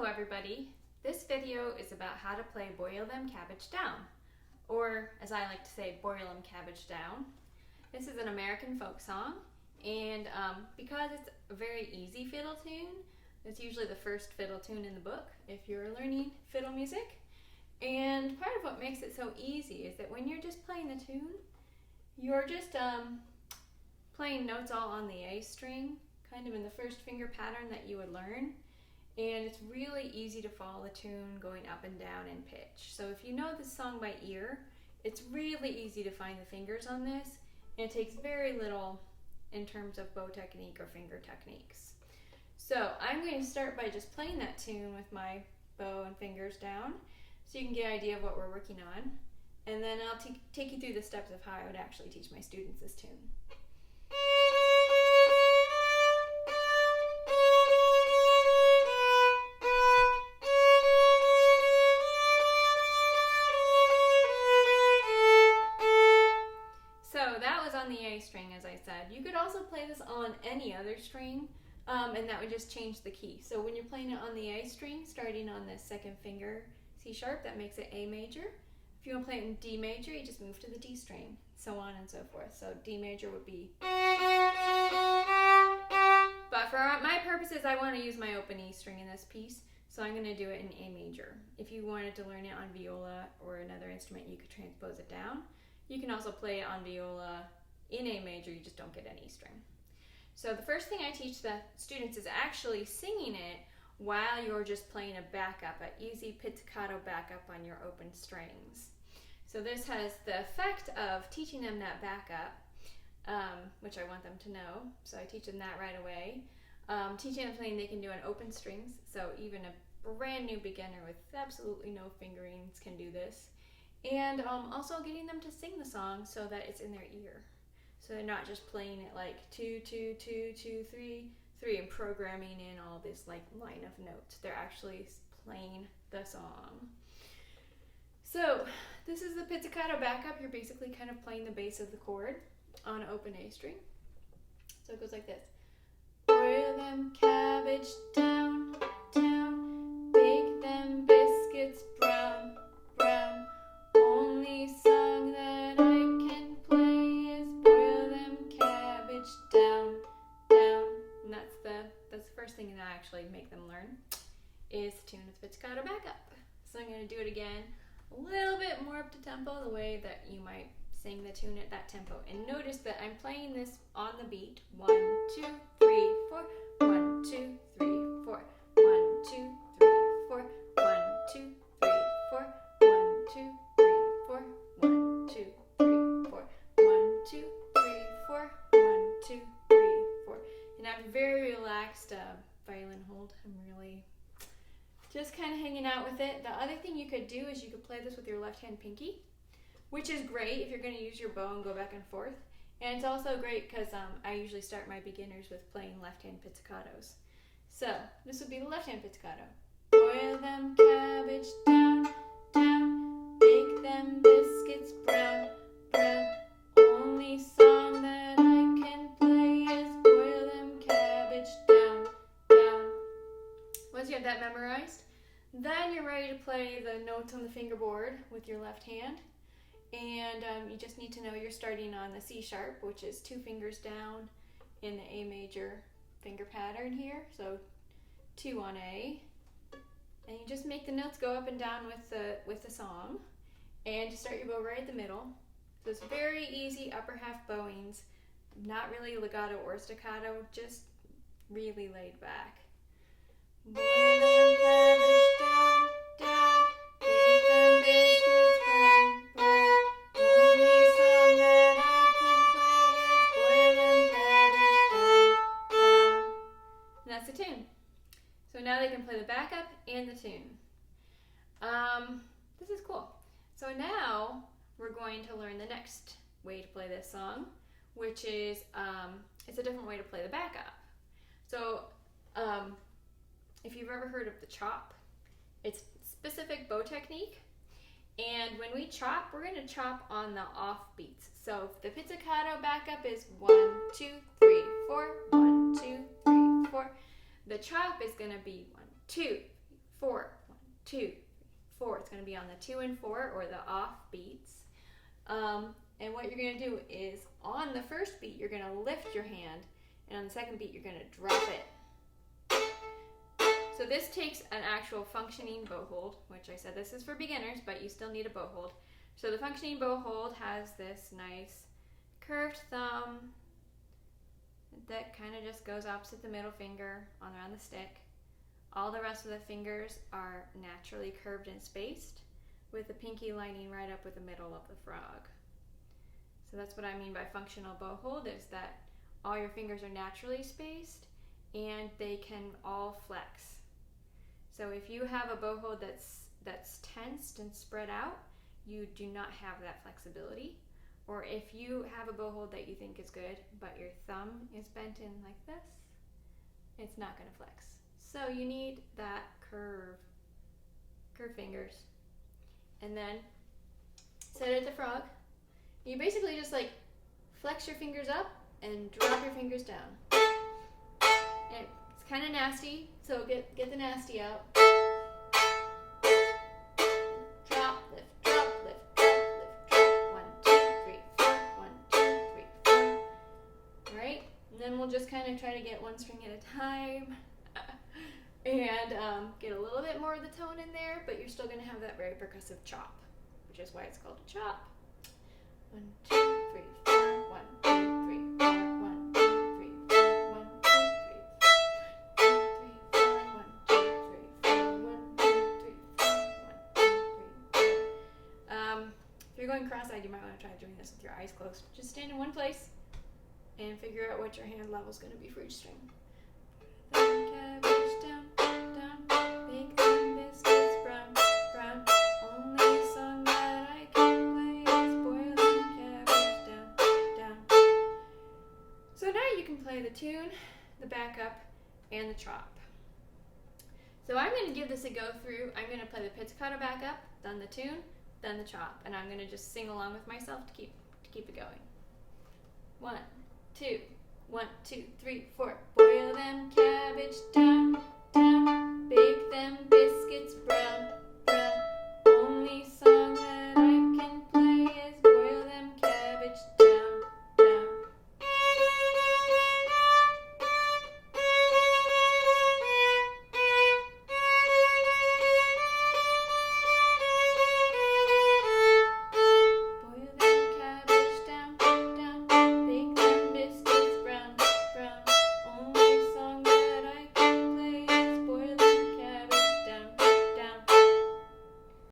everybody. This video is about how to play Boil Them Cabbage Down, or as I like to say, Boil Them Cabbage Down. This is an American folk song, and because it's a very easy fiddle tune, it's usually the first fiddle tune in the book if you're learning fiddle music. And part of what makes it so easy is that when you're just playing the tune, you're just playing notes all on the A string, kind of in the first finger pattern that you would learn. And it's really easy to follow the tune going up and down in pitch. So if you know this song by ear, it's really easy to find the fingers on this, and it takes very little in terms of bow technique or finger techniques. So I'm going to start by just playing that tune with my bow and fingers down, so you can get an idea of what we're working on. And then I'll take you through the steps of how I would actually teach my students this tune. On the A string, as I said. You could also play this on any other string, and that would just change the key. So when you're playing it on the A string, starting on the second finger C sharp, that makes it A major. If you want to play it in D major, you just move to the D string, so on and so forth. So D major would be. But for my purposes, I want to use my open E string in this piece, so I'm going to do it in A major. If you wanted to learn it on viola or another instrument, you could transpose it down. You can also play it on viola in A major, you just don't get an E string. So the first thing I teach the students is actually singing it while you're just playing a backup, an easy pizzicato backup on your open strings. So this has the effect of teaching them that backup, which I want them to know. So I teach them that right away. Teaching them something they can do on open strings, so even a brand new beginner with absolutely no fingerings can do this. And also getting them to sing the song so that it's in their ear. So they're not just playing it like 2, 2, 2, 2, 3, 3 and programming in all this like line of notes. They're actually playing the song. So this is the pizzicato backup. You're basically kind of playing the bass of the chord on an open A string. So it goes like this. Boil them cabbage down, down, bake them biscuits brown, brown. Only song that I can play is boil them cabbage down, down. And that's the first thing that I actually make them learn is the tune with pizzicato backup. So I'm going to do it again a little bit more up to tempo, the way that you might sing the tune at that tempo. And notice that I'm playing this on the beat. 1, 2, 3, 4. 1, 2, 3, 4. 1, 2, 3, 4. 1, 2, 3, 4. 1, 2, 3, 4. 1, 2, 3, 4. 1, 2, 3, 4. 1, 2, 3, 4. And I have a very relaxed violin hold. I'm really just kind of hanging out with it. The other thing you could do is you could play this with your left hand pinky, which is great if you're going to use your bow and go back and forth. And it's also great because I usually start my beginners with playing left hand pizzicatos. So this would be the left hand pizzicato. Boil them cabbage down, down, bake them biscuits brown, brown. Only song that I can play is boil them cabbage down, down. Once you have that memorized, then you're ready to play the notes on the fingerboard with your left hand. And you just need to know you're starting on the C sharp, which is 2 fingers down in the A major finger pattern here. So 2 on A. And you just make the notes go up and down with the song. And you start your bow right at the middle. So it's very easy upper half bowings, not really legato or staccato, just really laid back. Boil them cabbage down, down, bake them biscuits brown, brown. Only song that I can play is boil them cabbage down, down. And that's the tune. So now they can play the backup and the tune. This is cool. So now we're going to learn the next way to play this song, which is it's a different way to play the backup. So if you've ever heard of the chop, it's specific bow technique. And when we chop, we're going to chop on the off beats. So the pizzicato backup is 1, 2, 3, 4, 1, 2, 3, 4. The chop is going to be 1, 2, 4. 1, 2, 4. It's going to be on the 2 and 4 or the off beats. And what you're going to do is on the first beat, you're going to lift your hand, and on the second beat, you're going to drop it. So this takes an actual functioning bow hold, which I said this is for beginners, but you still need a bow hold. So the functioning bow hold has this nice curved thumb that kind of just goes opposite the middle finger on around the stick. All the rest of the fingers are naturally curved and spaced, with the pinky lining right up with the middle of the frog. So that's what I mean by functional bow hold, is that all your fingers are naturally spaced and they can all flex. So if you have a bow hold that's tensed and spread out, you do not have that flexibility. Or if you have a bow hold that you think is good, but your thumb is bent in like this, it's not going to flex. So you need that curved fingers. And then set it to frog. You basically just like flex your fingers up and drop your fingers down. And it's kind of nasty, so get the nasty out. Drop, lift, drop, lift, drop, lift, drop. 1, 2, 3, 4. 1, 2, 3, 4. All right, and then we'll just kind of try to get one string at a time. And get a little bit more of the tone in there, but you're still going to have that very percussive chop, which is why it's called a chop. 1, 2, 3, 4. 1, 2, 3, 4. 1, 2, 3, 4. 1, 2, 3, 4. 1, 2, 3, 4. 1, 2, 3, 4. 1, 2, 3, 4. If you're going cross-eyed, you might want to try doing this with your eyes closed. Just stand in one place and figure out what your hand level is going to be for each string. Them cabbage down, down, big them biscuits brown, brown. Only song that I can play is boil them cabbage down, down. So now you can play the tune, the backup, and the chop. So I'm going to give this a go through. I'm going to play the pizzicato backup, then the tune, then the chop, and I'm going to just sing along with myself to keep it going. 1, 2. 1, 2, 3, 4. Boil them cabbage down, down.